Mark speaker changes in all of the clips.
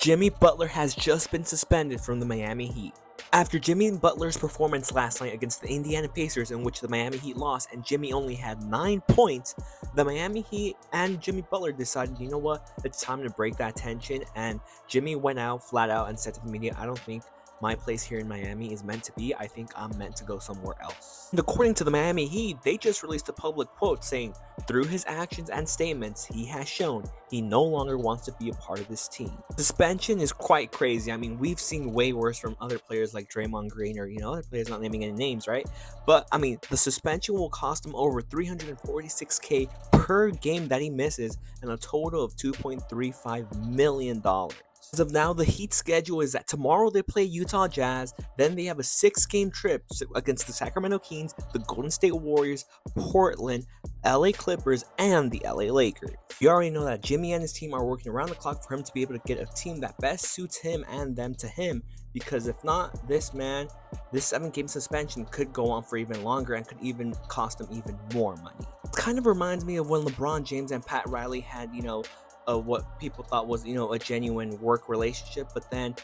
Speaker 1: Jimmy Butler has just been suspended from the Miami Heat. After Jimmy Butler's performance last night against the Indiana Pacers, in which the Miami Heat lost and Jimmy only had 9 points, the Miami Heat and Jimmy Butler decided, you know what, it's time to break that tension. And Jimmy went out flat out and said to the media, I don't think my place here in Miami is meant to be. I think I'm meant to go somewhere else. And according to the Miami Heat, they just released a public quote saying, through his actions and statements, he has shown he no longer wants to be a part of this team. Suspension is quite crazy. I mean, we've seen way worse from other players like Draymond Green or, other players, not naming any names, right? But, I mean, the suspension will cost him over $346K per game that he misses and a total of $2.35 million. As of now, the Heat schedule is that tomorrow they play Utah Jazz, then they have a 6-game trip against the Sacramento Kings, the Golden State Warriors, Portland, LA Clippers, and the LA Lakers. You already know that Jimmy and his team are working around the clock for him to be able to get a team that best suits him and them to him, because if not, this 7-game suspension could go on for even longer and could even cost him even more money. It kind of reminds me of when LeBron James and Pat Riley had, what people thought was, a genuine work relationship, but then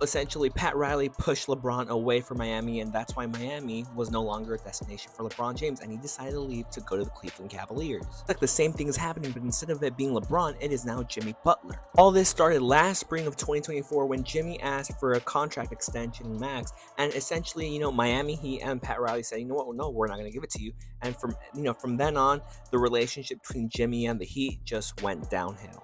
Speaker 1: essentially Pat Riley pushed LeBron away from Miami, and that's why Miami was no longer a destination for LeBron James, and he decided to leave to go to the Cleveland Cavaliers. Like the same thing is happening, but instead of it being LeBron, it is now Jimmy Butler. All this started last spring of 2024 when Jimmy asked for a contract extension max, and essentially, Miami Heat and Pat Riley said, you know what, no, we're not going to give it to you. And from then on, the relationship between Jimmy and the Heat just went downhill.